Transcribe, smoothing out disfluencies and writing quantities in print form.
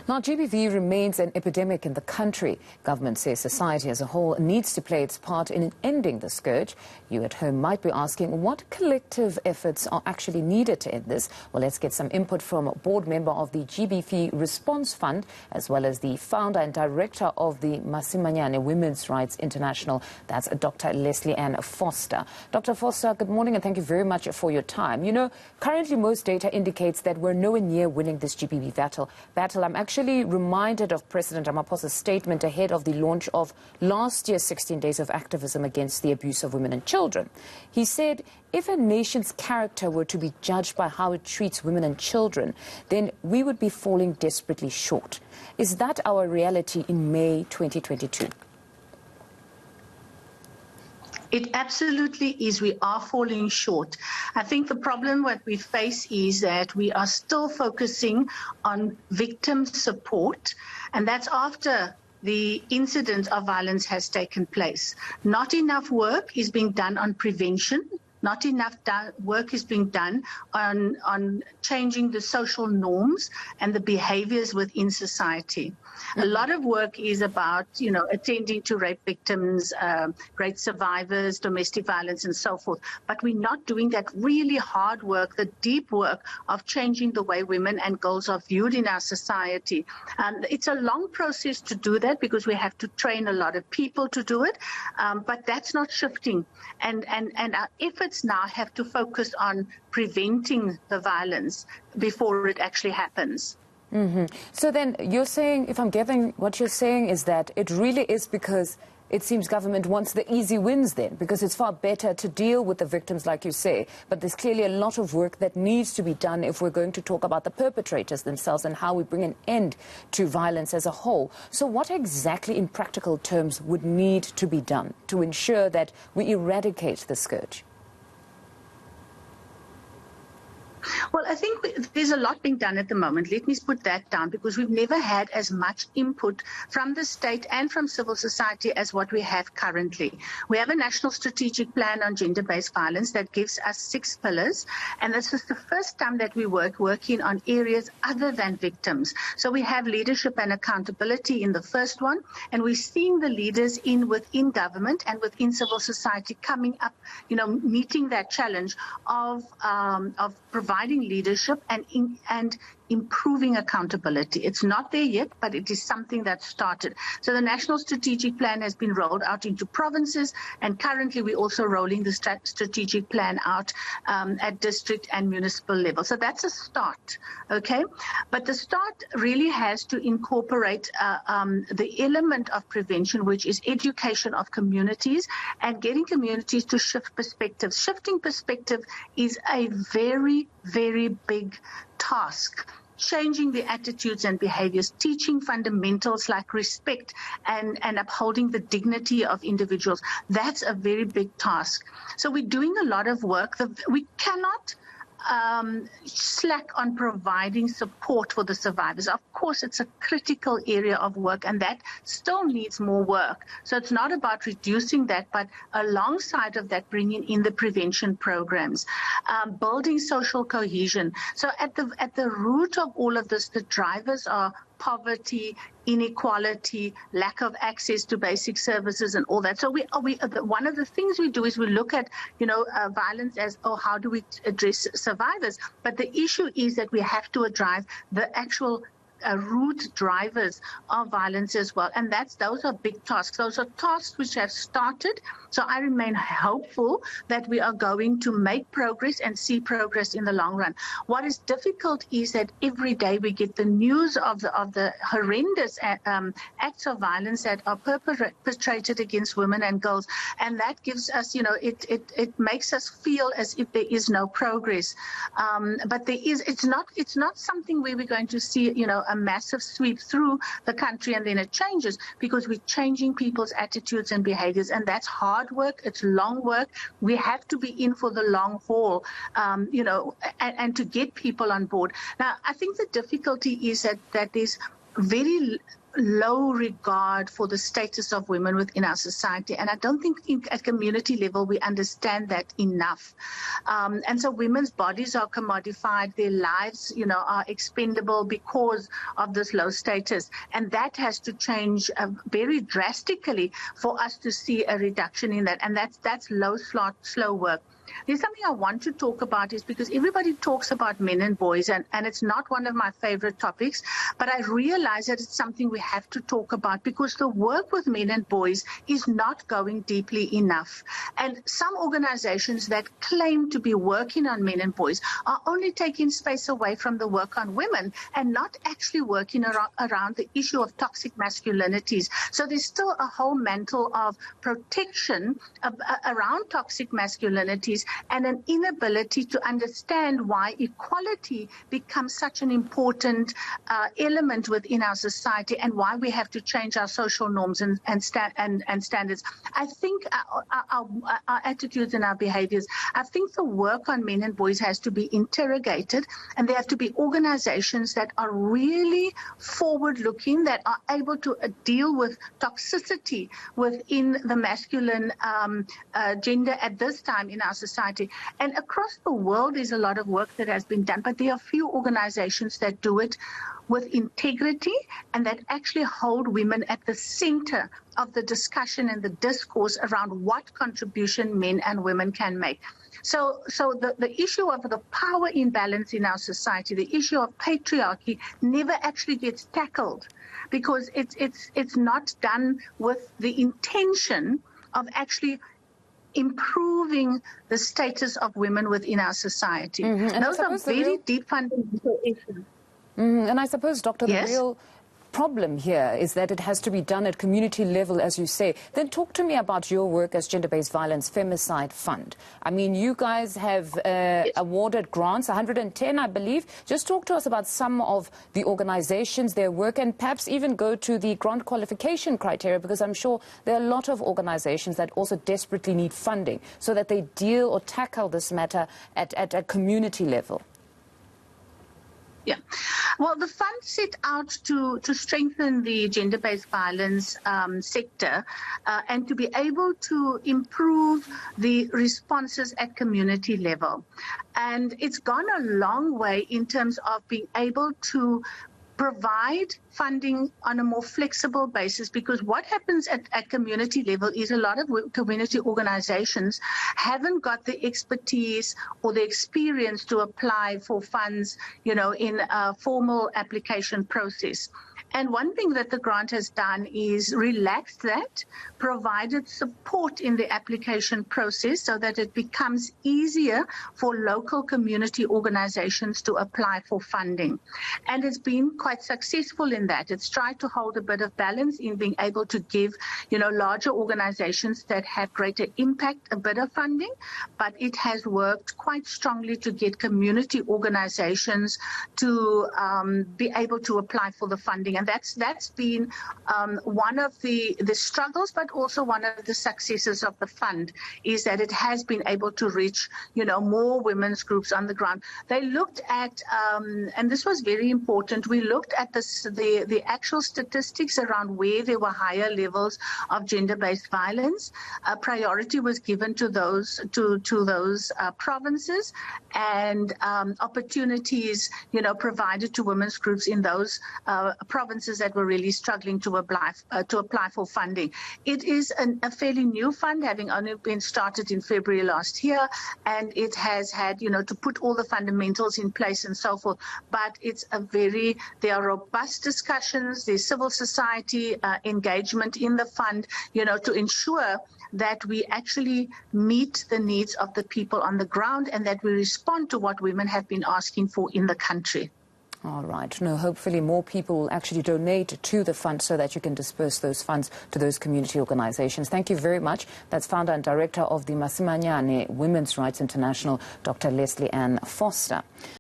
Now, GBV remains an epidemic in the country. Government says society as a whole needs to play its part in ending the scourge. You at home might be asking what collective efforts are actually needed to end this. Well, let's get some input from a board member of the GBV Response Fund, as well as the founder and director of the Masimanyane Women's Rights International. That's Dr. Lesley-Ann Foster. Dr. Foster, good morning and thank you very much for your time. You know, currently most data indicates that we're nowhere near winning this GBV battle. I'm actually reminded of President Ramaphosa's statement ahead of the launch of last year's 16 days of activism against the abuse of women and children. He said, if a nation's character were to be judged by how it treats women and children, then we would be falling desperately short. Is that our reality in May 2022? It absolutely is. We are falling short. I think the problem what we face is that we are still focusing on victim support, and that's after the incident of violence has taken place. Not enough work is being done on prevention. Not enough work is being done on changing the social norms and the behaviors within society. A lot of work is about, attending to rape victims, rape survivors, domestic violence and so forth. But we're not doing that really hard work, the deep work of changing the way women and girls are viewed in our society. And it's a long process to do that because we have to train a lot of people to do it. But that's not shifting. And our efforts now have to focus on preventing the violence before it actually happens. So then you're saying, if I'm getting what you're saying, is that it really is because it seems government wants the easy wins then, because it's far better to deal with the victims, like you say. But there's clearly a lot of work that needs to be done if we're going to talk about the perpetrators themselves and how we bring an end to violence as a whole. So what exactly in practical terms would need to be done to ensure that we eradicate the scourge? Well, I think there's a lot being done at the moment. Let me put that down because we've never had as much input from the state and from civil society as what we have currently. We have a national strategic plan on gender-based violence that gives us 6 pillars. And this is the first time that we working on areas other than victims. So we have leadership and accountability in the first one. And we're seeing the leaders within government and within civil society coming up, meeting that challenge of providing leadership and improving accountability. It's not there yet, but it is something that started. So the National Strategic Plan has been rolled out into provinces, and currently we're also rolling the strategic plan out at district and municipal level. So that's a start, okay? But the start really has to incorporate the element of prevention, which is education of communities and getting communities to shift perspectives. Shifting perspective is a very, very big task. Changing the attitudes and behaviors, teaching fundamentals like respect and upholding the dignity of individuals. That's a very big task. So we're doing a lot of work. We cannot slack on providing support for the survivors. Of course, it's a critical area of work and that still needs more work. So it's not about reducing that, but alongside of that, bringing in the prevention programs, building social cohesion. So at the root of all of this, the drivers are poverty, inequality, lack of access to basic services and all that. So one of the things we do is we look at, violence as, how do we address survivors? But the issue is that we have to address the actual root drivers of violence as well. And those are big tasks. Those are tasks which have started. So I remain hopeful that we are going to make progress and see progress in the long run. What is difficult is that every day we get the news of the horrendous acts of violence that are perpetrated against women and girls. And that gives us, it makes us feel as if there is no progress. But there is, it's not something where we're going to see, a massive sweep through the country and then it changes, because we're changing people's attitudes and behaviors, and that's hard work. It's long work. We have to be in for the long haul, and to get people on board. Now, I think the difficulty is that there's very low regard for the status of women within our society. And I don't think at community level we understand that enough. And so women's bodies are commodified, their lives, are expendable because of this low status. And that has to change very drastically for us to see a reduction in that. And that's slow work. There's something I want to talk about is because everybody talks about men and boys, and it's not one of my favorite topics, but I realize that it's something we have to talk about because the work with men and boys is not going deeply enough. And some organizations that claim to be working on men and boys are only taking space away from the work on women and not actually working around the issue of toxic masculinities. So there's still a whole mantle of protection around toxic masculinities and an inability to understand why equality becomes such an important element within our society and why we have to change our social norms and standards. I think our attitudes and our behaviors, I think the work on men and boys has to be interrogated, and there have to be organizations that are really forward-looking, that are able to deal with toxicity within the masculine gender at this time in our society. And across the world, there's a lot of work that has been done, but there are few organizations that do it with integrity and that actually hold women at the center of the discussion and the discourse around what contribution men and women can make. So the issue of the power imbalance in our society, the issue of patriarchy never actually gets tackled because it's not done with the intention of actually improving the status of women within our society. Mm-hmm. Those are very deep fundamental issues. Mm-hmm. And I suppose, Doctor, yes? The real problem here is that it has to be done at community level, as you say. Then talk to me about your work as Gender-Based Violence Femicide Fund. I mean, you guys have awarded grants, 110, I believe. Just talk to us about some of the organizations, their work, and perhaps even go to the grant qualification criteria, because I'm sure there are a lot of organizations that also desperately need funding so that they deal or tackle this matter at a community level. Yeah. Well, the fund set out to strengthen the gender-based violence sector and to be able to improve the responses at community level. And it's gone a long way in terms of being able to provide funding on a more flexible basis, because what happens at community level is a lot of community organizations haven't got the expertise or the experience to apply for funds, in a formal application process. And one thing that the grant has done is relaxed that, provided support in the application process so that it becomes easier for local community organizations to apply for funding. And it's been quite successful in that. It's tried to hold a bit of balance in being able to give, larger organizations that have greater impact a bit of funding, but it has worked quite strongly to get community organizations to be able to apply for the funding. And that's been one of the struggles, but also one of the successes of the fund is that it has been able to reach, more women's groups on the ground. They looked at, and this was very important, we looked at the actual statistics around where there were higher levels of gender-based violence. Priority was given to those provinces, and opportunities, provided to women's groups in those provinces that were really struggling to apply for funding. It is a fairly new fund, having only been started in February last year, and it has had, to put all the fundamentals in place and so forth. But there are robust discussions, there's civil society engagement in the fund, to ensure that we actually meet the needs of the people on the ground and that we respond to what women have been asking for in the country. All right. No, hopefully more people will actually donate to the fund so that you can disperse those funds to those community organizations. Thank you very much. That's founder and director of the Masimanyane Women's Rights International, Dr. Lesley-Ann Foster.